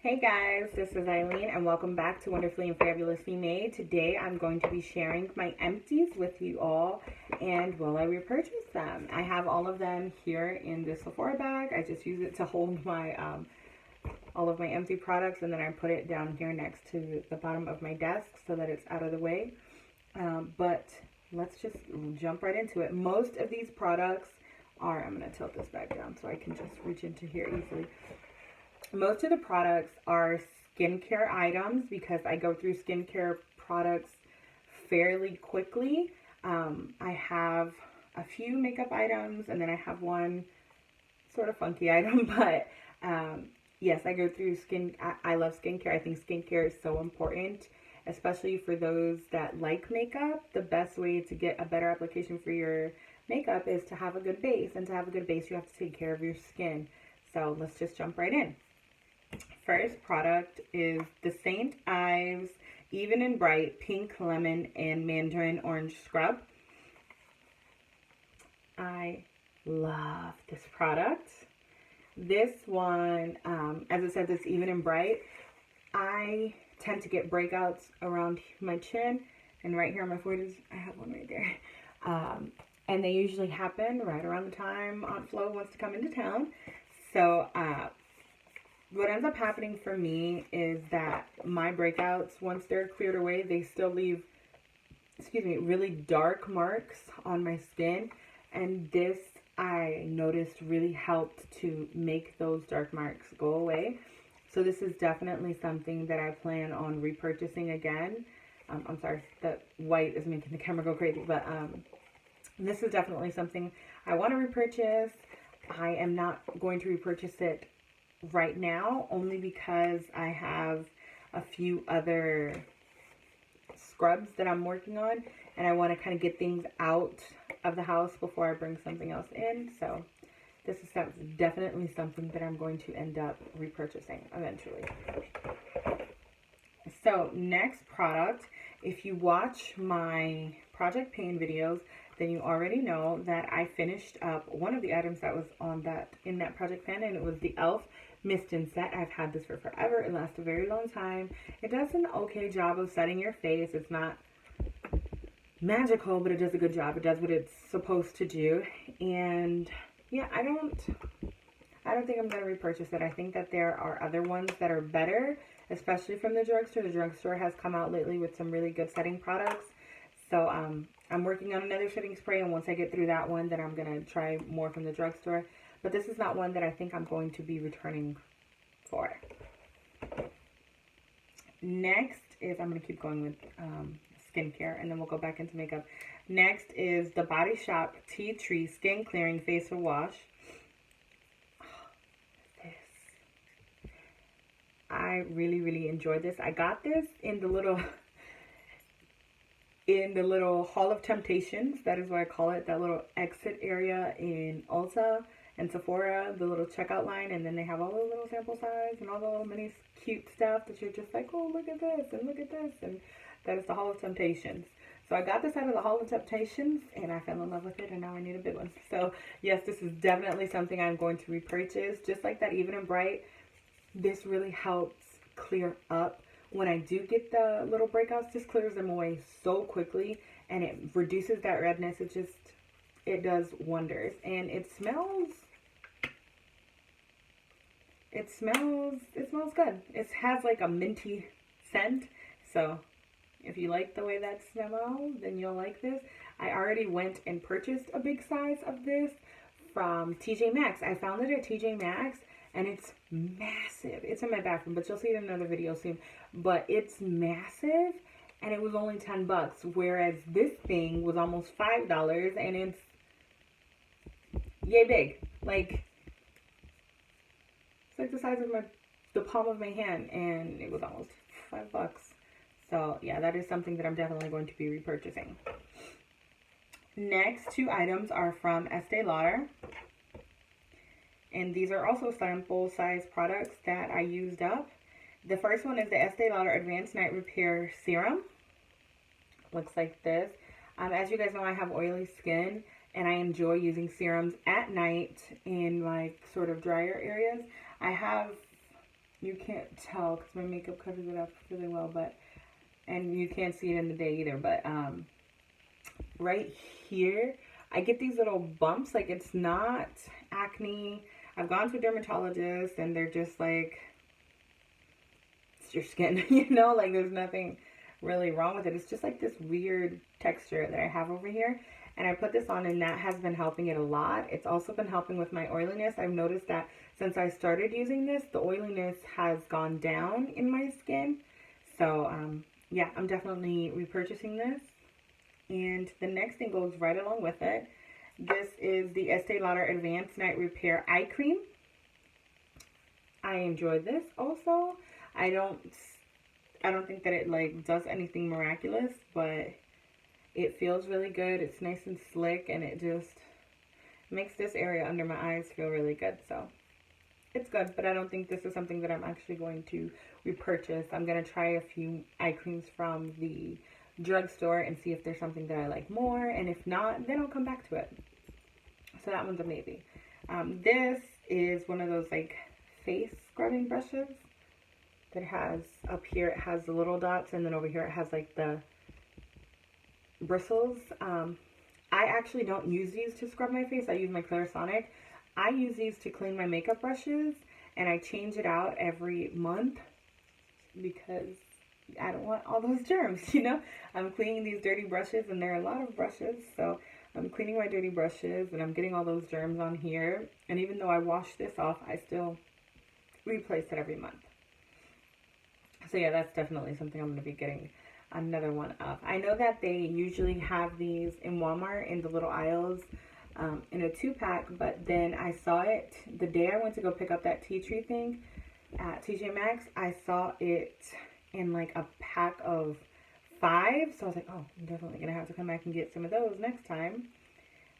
Hey guys, this is Aileen and welcome back to Wonderfully and Fabulously Made. Today I'm going to be sharing my empties with you all and will I repurchase them. I have all of them here in this Sephora bag. I just use it to hold my all of my empty products, and then I put it down here next to the bottom of my desk so that it's out of the way. But let's just jump right into it. Most of these products are, I'm going to tilt this back down so I can just reach into here easily. Most of the products are skincare items because I go through skincare products fairly quickly. I have a few makeup items and then I have one sort of funky item, but yes, I go through I love skincare. I think skincare is so important, especially for those that like makeup. The best way to get a better application for your makeup is to have a good base, and to have a good base, you have to take care of your skin. So let's just jump right in. First product is the St. Ives Even and Bright Pink Lemon and Mandarin Orange Scrub. I love this product. This one, as it says, it's Even and Bright. I tend to get breakouts around my chin and right here on my forehead. I have one right there. And they usually happen right around the time Aunt Flo wants to come into town. So, what ends up happening for me is that my breakouts, once they're cleared away, they still leave, really dark marks on my skin. And this, I noticed, really helped to make those dark marks go away. So this is definitely something that I plan on repurchasing again. I'm sorry, the white is making the camera go crazy, but this is definitely something I want to repurchase. I am not going to repurchase it right now, only because I have a few other scrubs that I'm working on, and I want to kind of get things out of the house before I bring something else in. So this is definitely something that I'm going to end up repurchasing eventually. So next product, if you watch my Project Pain videos, then you already know that I finished up one of the items that was in that Project Pan, and it was the e.l.f. Mist and Set. I've had this for forever. It lasts a very long time. It does an okay job of setting your face. It's not magical, but it does a good job. It does what it's supposed to do. And yeah, I don't think I'm going to repurchase it. I think that there are other ones that are better, especially from the drugstore. The drugstore has come out lately with some really good setting products. So I'm working on another setting spray, and once I get through that one, then I'm going to try more from the drugstore. But this is not one that I think I'm going to be returning for. Next is, I'm going to keep going with skincare, and then we'll go back into makeup. Next is the Body Shop Tea Tree Skin Clearing Facial Wash. I really, really enjoyed this. I got this in the little Hall of Temptations. That is what I call it. That little exit area in Ulta and Sephora, the little checkout line, and then they have all the little sample size and all the little mini cute stuff that you're just like, oh, look at this and look at this, and that is the Hall of Temptations. So I got this out of the Hall of Temptations, and I fell in love with it, and now I need a big one. So yes, this is definitely something I'm going to repurchase. Just like that Even and Bright, this really helps clear up. When I do get the little breakouts, this clears them away so quickly, and it reduces that redness. It does wonders, and it smells good. It has like a minty scent, so if you like the way that smells, then you'll like this. I already went and purchased a big size of this from TJ Maxx. I found it at TJ Maxx, and it's massive. It's in my bathroom, but you'll see it in another video soon. But it's massive, and it was only 10 bucks, whereas this thing was almost $5, and it's yay big. Like, it's like the size of the palm of my hand, and it was almost $5. So yeah, that is something that I'm definitely going to be repurchasing. Next two items are from Estee Lauder. And these are also sample size products that I used up. The first one is the Estee Lauder Advanced Night Repair Serum. Looks like this. As you guys know, I have oily skin, and I enjoy using serums at night in like sort of drier areas. I have you can't tell because my makeup covers it up really well, but, and you can't see it in the day either, but right here, I get these little bumps. Like, it's not acne. I've gone to a dermatologist and they're just like, it's your skin, you know, like there's nothing really wrong with it. It's just like this weird texture that I have over here. And I put this on and that has been helping it a lot. It's also been helping with my oiliness. I've noticed that since I started using this, the oiliness has gone down in my skin. So, yeah, I'm definitely repurchasing this. And the next thing goes right along with it. This is the Estee Lauder Advanced Night Repair Eye Cream. I enjoy this also. I don't think that it like does anything miraculous, but it feels really good. It's nice and slick, and it just makes this area under my eyes feel really good. So it's good, but I don't think this is something that I'm actually going to repurchase. I'm going to try a few eye creams from the drugstore and see if there's something that I like more, and if not, then I'll come back to it. So that one's a maybe. This is one of those like face scrubbing brushes that has up here, it has the little dots, and then over here it has like the bristles. I actually don't use these to scrub my face. I use my Clarisonic. I use these to clean my makeup brushes, and I change it out every month because I don't want all those germs, you know. I'm cleaning these dirty brushes, and there are a lot of brushes, so I'm cleaning my dirty brushes, and I'm getting all those germs on here. And even though I wash this off, I still replace it every month. So yeah, that's definitely something I'm going to be getting another one of. I know that they usually have these in Walmart in the little aisles in a 2-pack, but then I saw it the day I went to go pick up that tea tree thing at TJ Maxx. I saw it in like a pack of 5, so I was like, oh, I'm definitely gonna have to come back and get some of those next time.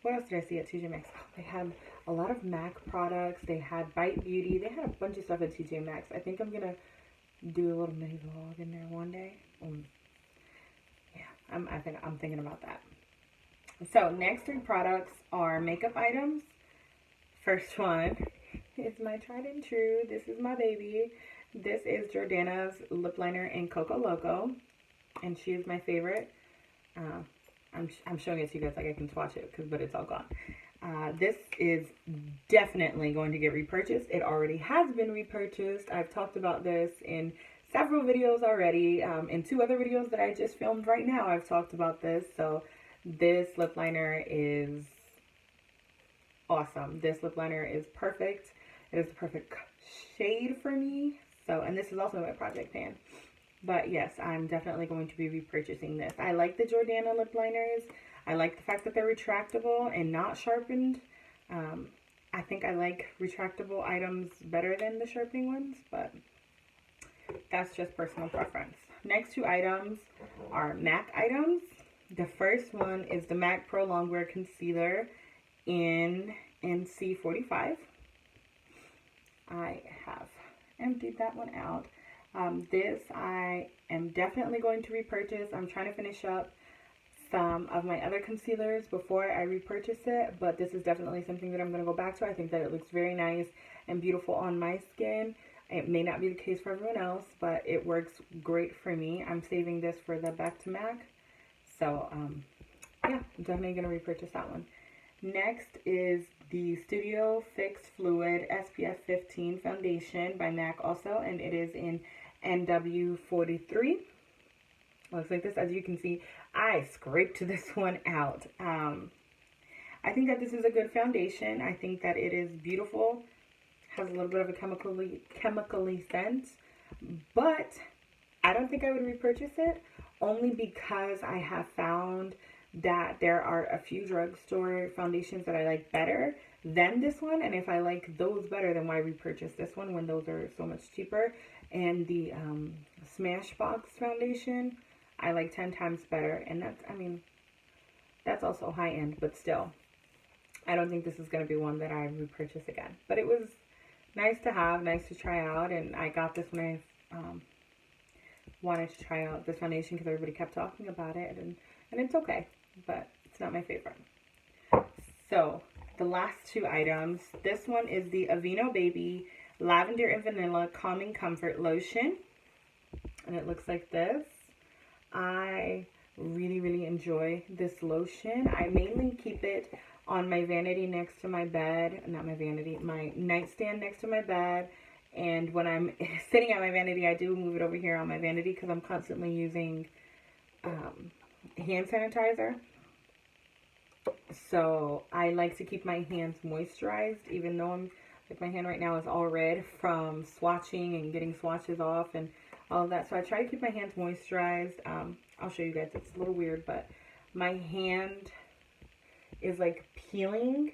What else did I see at TJ Maxx? Oh, they had a lot of MAC products. They had Bite Beauty. They had a bunch of stuff at TJ Maxx. I think I'm gonna do a little mini vlog in there one day. Yeah, I'm thinking about that. So next 3 products are makeup items. First one is my tried and true. This is my baby. This is Jordana's lip liner in Coco Loco, and she is my favorite. I'm showing it to you guys like I can swatch it, but it's all gone. This is definitely going to get repurchased. It already has been repurchased. I've talked about this in several videos already. In 2 other videos that I just filmed right now, I've talked about this. So this lip liner is awesome. This lip liner is perfect. It is the perfect shade for me. So, and this is also my project pan. But yes, I'm definitely going to be repurchasing this. I like the Jordana lip liners. I like the fact that they're retractable and not sharpened. I think I like retractable items better than the sharpening ones, but that's just personal preference. Next 2 items are MAC items. The first one is the MAC Pro Longwear Concealer in NC45. I have emptied that one out. This I am definitely going to repurchase. I'm trying to finish up some of my other concealers before I repurchase it, but this is definitely something that I'm going to go back to. I think that it looks very nice and beautiful on my skin. It may not be the case for everyone else, but it works great for me. I'm saving this for the Back to MAC. So, yeah, I'm definitely going to repurchase that one. Next is the Studio Fix Fluid SPF 15 Foundation by MAC also, and it is in NW43. Looks like this. As you can see, I scraped this one out. I think that this is a good foundation. I think that it is beautiful. Has a little bit of a chemically scent, but I don't think I would repurchase it, only because I have found that there are a few drugstore foundations that I like better than this one, and if I like those better, then why repurchase this one when those are so much cheaper? And the Smashbox foundation I like 10 times better, and that's, I mean, that's also high end, but still, I don't think this is going to be one that I repurchase again. But it was nice to have, nice to try out, and I got this when I wanted to try out this foundation because everybody kept talking about it, and it's okay, but it's not my favorite. So, the last 2 items, this one is the Aveeno Baby Lavender and Vanilla Calming Comfort Lotion. And it looks like this. I really enjoy this lotion. I mainly keep it on my vanity next to my bed. Not my vanity, my nightstand next to my bed. And when I'm sitting at my vanity, I do move it over here on my vanity because I'm constantly using hand sanitizer. So I like to keep my hands moisturized, even though like my hand right now is all red from swatching and getting swatches off and all of that. So I try to keep my hands moisturized. I'll show you guys. It's a little weird, but my hand is like peeling.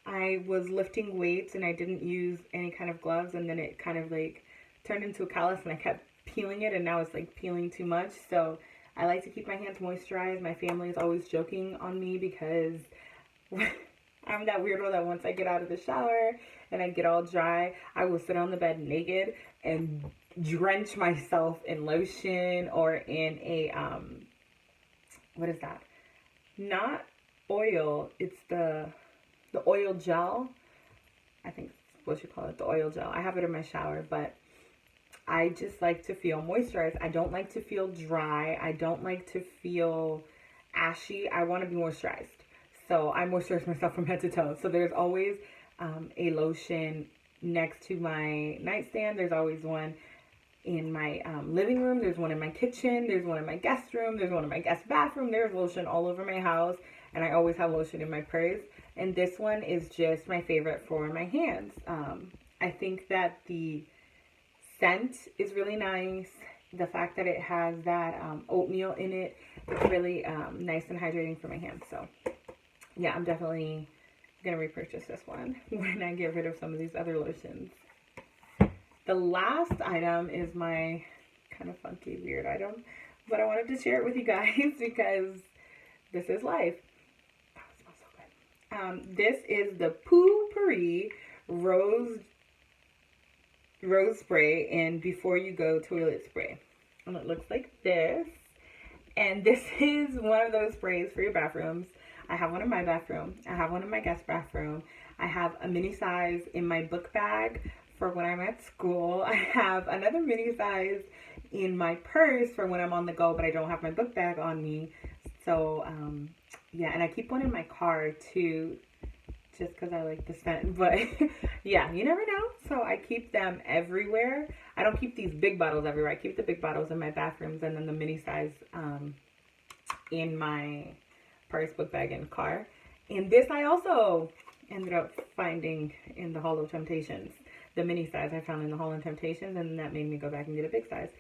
I was lifting weights and I didn't use any kind of gloves, and then it kind of like turned into a callus and I kept peeling it, and now it's like peeling too much. So I like to keep my hands moisturized. My family is always joking on me because I'm that weirdo that once I get out of the shower and I get all dry, I will sit on the bed naked and drench myself in lotion or in a, what is that? Not oil, it's the oil gel. I think that's what you call it, the oil gel. I have it in my shower, but I just like to feel moisturized. I don't like to feel dry. I don't like to feel ashy. I want to be moisturized. So I moisturize myself from head to toe. So there's always a lotion next to my nightstand. There's always one in my living room. There's one in my kitchen. There's one in my guest room. There's one in my guest bathroom. There's lotion all over my house. And I always have lotion in my purse. And this one is just my favorite for my hands. I think that the scent is really nice. The fact that it has that oatmeal in it, it's really nice and hydrating for my hands. So yeah, I'm definitely gonna repurchase this one when I get rid of some of these other lotions. The last item is my kind of funky, weird item, but I wanted to share it with you guys because this is life. Oh, it smells so good. This is the Poo-Pourri Rose Spray in Before You Go Toilet Spray. And it looks like this. And this is one of those sprays for your bathrooms. I have one in my bathroom. I have one in my guest bathroom. I have a mini size in my book bag for when I'm at school. I have another mini size in my purse for when I'm on the go, but I don't have my book bag on me. So, yeah, and I keep one in my car too, just because I like the scent. But yeah, you never know. So I keep them everywhere. I don't keep these big bottles everywhere. I keep the big bottles in my bathrooms and then the mini size in my purse, book bag, and car. And this I also ended up finding in the Hall of Temptations. The mini size I found in the Hall of Temptations, and that made me go back and get a big size.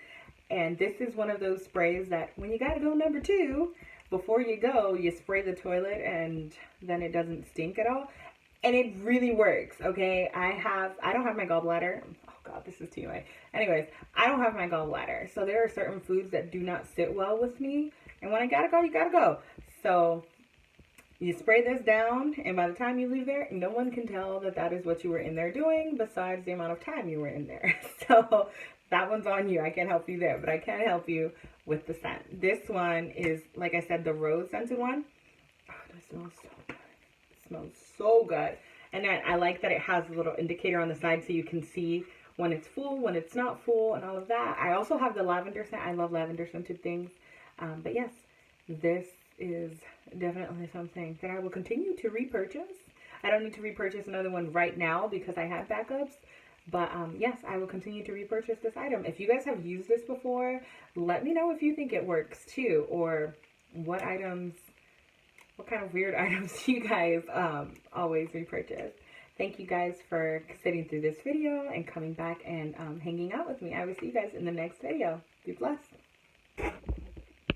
And this is one of those sprays that when you gotta go number 2, before you go, you spray the toilet and then it doesn't stink at all. And it really works, okay? I don't have my gallbladder. Oh God, this is too much. Anyways, I don't have my gallbladder. So there are certain foods that do not sit well with me. And when I gotta go, you gotta go. So you spray this down, and by the time you leave there, no one can tell that that is what you were in there doing besides the amount of time you were in there. So that one's on you. I can't help you there, but I can help you with the scent. This one is, like I said, the rose scented one. Oh, that smells so good. It smells so good. And then I like that it has a little indicator on the side so you can see when it's full, when it's not full, and all of that. I also have the lavender scent. I love lavender scented things. But yes, this is definitely something that I will continue to repurchase. I don't need to repurchase another one right now because I have backups. But yes, I will continue to repurchase this item. If you guys have used this before, let me know if you think it works too, or what items, what kind of weird items do you guys always repurchase. Thank you guys for sitting through this video and coming back and hanging out with me. I will see you guys in the next video. Be blessed.